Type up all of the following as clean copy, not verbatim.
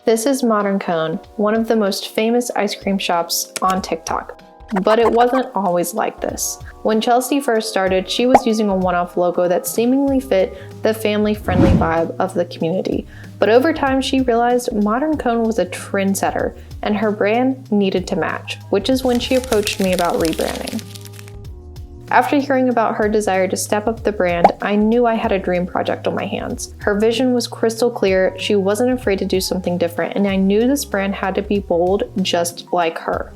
This is Modern Cone, one of the most famous ice cream shops on TikTok. But it wasn't always like this. When Chelsea first started, she was using a one-off logo that seemingly fit the family-friendly vibe of the community. But over time, she realized Modern Cone was a trendsetter, and her brand needed to match, which is when she approached me about rebranding. After hearing about her desire to step up the brand, I knew I had a dream project on my hands. Her vision was crystal clear, she wasn't afraid to do something different, and I knew this brand had to be bold just like her.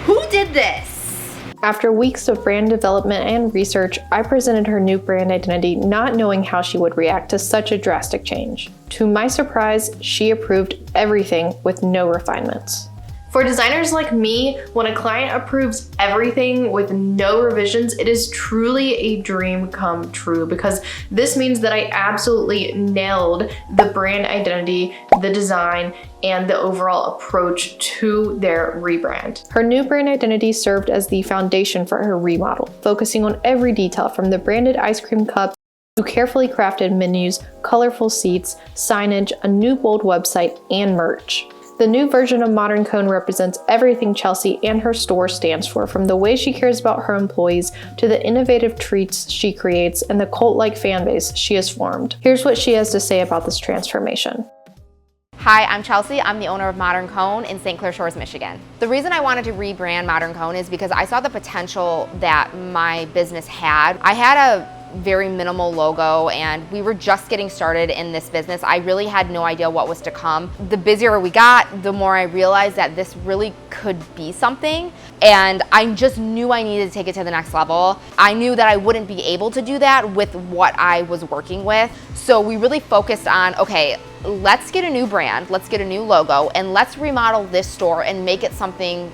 Who did this? After weeks of brand development and research, I presented her new brand identity, not knowing how she would react to such a drastic change. To my surprise, she approved everything with no refinements. For designers like me, when a client approves everything with no revisions, it is truly a dream come true, because this means that I absolutely nailed the brand identity, the design, and the overall approach to their rebrand. Her new brand identity served as the foundation for her remodel, focusing on every detail from the branded ice cream cups to carefully crafted menus, colorful seats, signage, a new bold website, and merch. The new version of Modern Cone represents everything Chelsea and her store stands for, from the way she cares about her employees to the innovative treats she creates and the cult-like fan base she has formed. Here's what she has to say about this transformation. Hi, I'm Chelsea. I'm the owner of Modern Cone in St. Clair Shores, Michigan. The reason I wanted to rebrand Modern Cone is because I saw the potential that my business had. I had a very minimal logo and we were just getting started in this business. I really had no idea what was to come. The busier we got, the more I realized that this really could be something, and I just knew I needed to take it to the next level. I knew that I wouldn't be able to do that with what I was working with. So we really focused on, okay, let's get a new brand, let's get a new logo, and let's remodel this store and make it something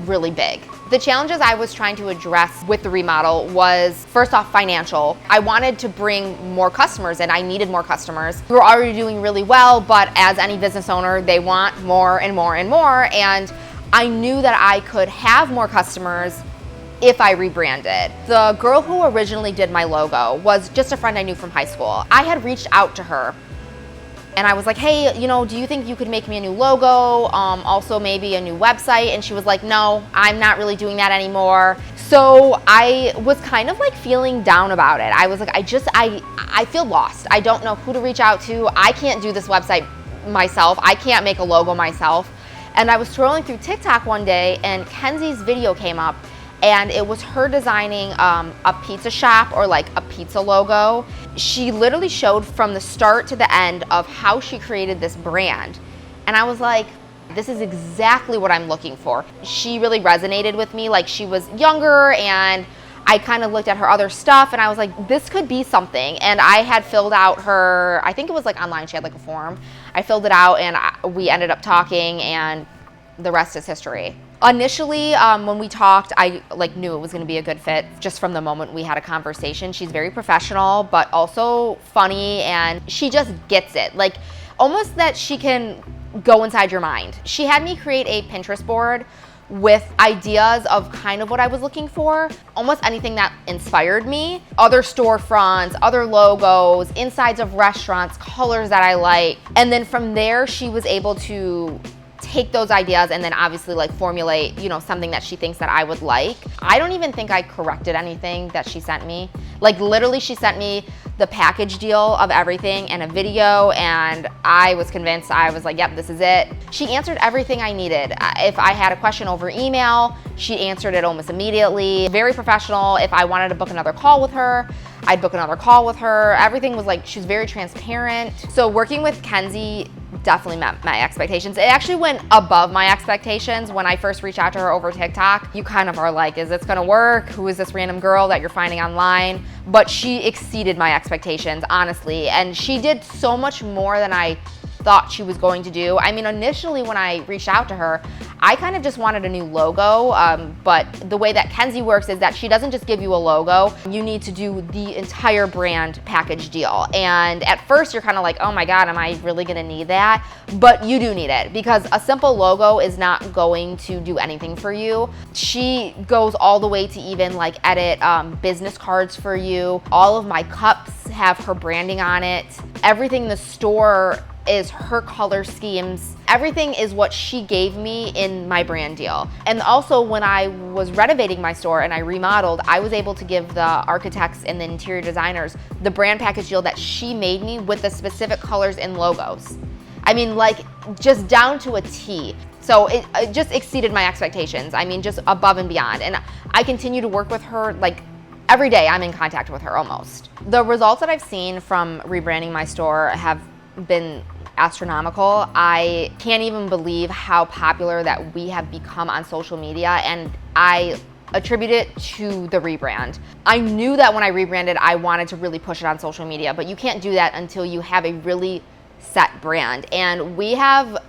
really big. The challenges I was trying to address with the remodel was, first off, financial. I wanted to bring more customers and I needed more customers. We were already doing really well, but as any business owner, they want more and more and more. And I knew that I could have more customers if I rebranded. The girl who originally did my logo was just a friend I knew from high school. I had reached out to her and I was like, hey, do you think you could make me a new logo? Also maybe a new website? And she was like, no, I'm not really doing that anymore. So I was kind of like feeling down about it. I was like, I feel lost. I don't know who to reach out to. I can't do this website myself. I can't make a logo myself. And I was scrolling through TikTok one day and Kenzie's video came up, and it was her designing a pizza shop or like a pizza logo. She literally showed from the start to the end of how she created this brand. And I was like, this is exactly what I'm looking for. She really resonated with me. Like, she was younger and I kind of looked at her other stuff and I was like, this could be something. And I had filled out her, I think it was like online, she had like a form. I filled it out and we ended up talking, and the rest is history. Initially, when we talked, I knew it was going to be a good fit just from the moment we had a conversation. She's very professional, but also funny, and she just gets it. Like, almost that she can go inside your mind. She had me create a Pinterest board with ideas of kind of what I was looking for, almost anything that inspired me. Other storefronts, other logos, insides of restaurants, colors that I like. And then from there, she was able to take those ideas and then obviously formulate, something that she thinks that I would like. I don't even think I corrected anything that she sent me. Literally, she sent me the package deal of everything and a video, and I was convinced. I was like, yep, this is it. She answered everything I needed. If I had a question over email, she answered it almost immediately. Very professional. If I wanted to book another call with her, I'd book another call with her. Everything was she was very transparent. So working with Kenzie definitely met my expectations. It actually went above my expectations. When I first reached out to her over TikTok, you kind of are like, is this gonna work? Who is this random girl that you're finding online? But she exceeded my expectations, honestly. And she did so much more than I thought she was going to do. I mean, initially when I reached out to her, I kind of just wanted a new logo, but the way that Kenzie works is that she doesn't just give you a logo. You need to do the entire brand package deal. And at first you're kind of like, oh my God, am I really gonna need that? But you do need it, because a simple logo is not going to do anything for you. She goes all the way to even like edit business cards for you. All of my cups have her branding on it. Everything in the store is her color schemes. Everything is what she gave me in my brand deal. And also when I was renovating my store and I remodeled, I was able to give the architects and the interior designers the brand package deal that she made me with the specific colors and logos. I mean, like, just down to a T. So it just exceeded my expectations. I mean, just above and beyond. And I continue to work with her, like, every day I'm in contact with her almost. The results that I've seen from rebranding my store have been astronomical. I can't even believe how popular that we have become on social media, and I attribute it to the rebrand. I knew that when I rebranded, I wanted to really push it on social media, but you can't do that until you have a really set brand. And we have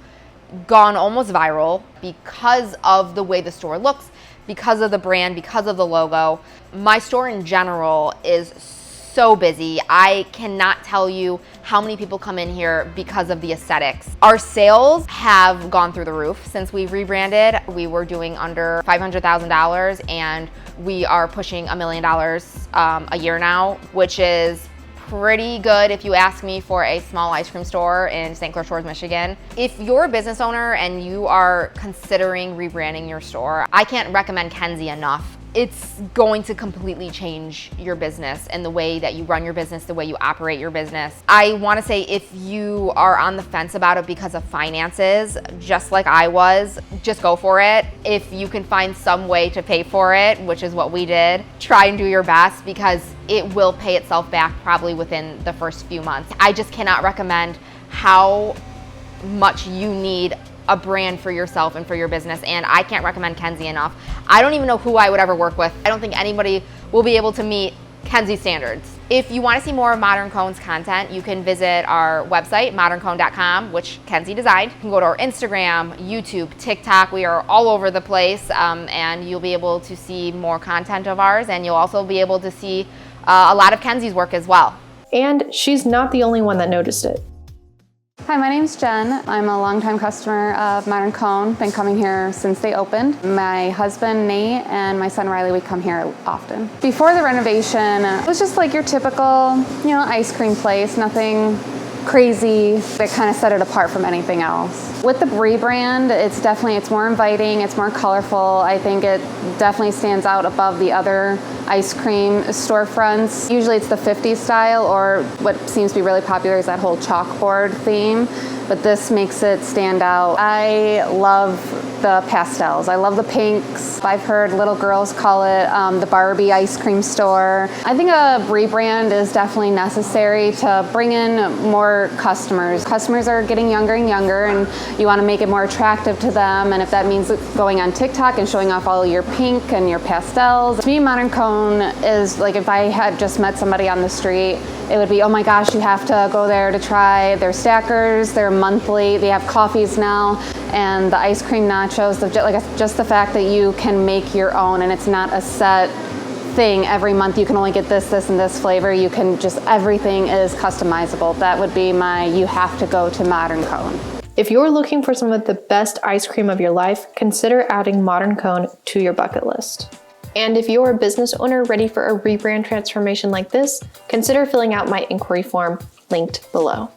gone almost viral because of the way the store looks, because of the brand, because of the logo. My store in general is so busy. I cannot tell you how many people come in here because of the aesthetics. Our sales have gone through the roof since we've rebranded. We were doing under $500,000 and we are pushing $1 million a year now, which is pretty good if you ask me for a small ice cream store in St. Clair Shores, Michigan. If you're a business owner and you are considering rebranding your store, I can't recommend Kenzie enough. It's going to completely change your business and the way that you run your business, the way you operate your business. I want to say if you are on the fence about it because of finances, just like I was, just go for it. If you can find some way to pay for it, which is what we did, try and do your best, because it will pay itself back probably within the first few months. I just cannot recommend how much you need a brand for yourself and for your business, and I can't recommend Kenzie enough. I don't even know who I would ever work with. I don't think anybody will be able to meet Kenzie's standards. If you want to see more of Modern Cone's content, you can visit our website, moderncone.com, which Kenzie designed. You can go to our Instagram, YouTube, TikTok. We are all over the place, and you'll be able to see more content of ours, and you'll also be able to see a lot of Kenzie's work as well. And she's not the only one that noticed it. Hi, my name's Jen. I'm a longtime customer of Modern Cone. Been coming here since they opened. My husband, Nate, and my son, Riley, we come here often. Before the renovation, it was just like your typical, ice cream place, nothing crazy that kind of set it apart from anything else. With the rebrand, it's more inviting, it's more colorful. I think it definitely stands out above the other ice cream storefronts. Usually it's the 50s style, or what seems to be really popular is that whole chalkboard theme, but this makes it stand out. I love the pastels. I love the pinks. I've heard little girls call it the Barbie ice cream store. I think a rebrand is definitely necessary to bring in more customers. Customers are getting younger and younger, and you want to make it more attractive to them, and if that means going on TikTok and showing off all your pink and your pastels. To me, Modern Cone is like, if I had just met somebody on the street, it would be, oh my gosh, you have to go there to try their stackers, their monthly, they have coffees now, and the ice cream nachos, just the fact that you can make your own and it's not a set thing. Every month you can only get this, and this flavor. You can everything is customizable. That would be you have to go to Modern Cone. If you're looking for some of the best ice cream of your life, consider adding Modern Cone to your bucket list. And if you're a business owner ready for a rebrand transformation like this, consider filling out my inquiry form linked below.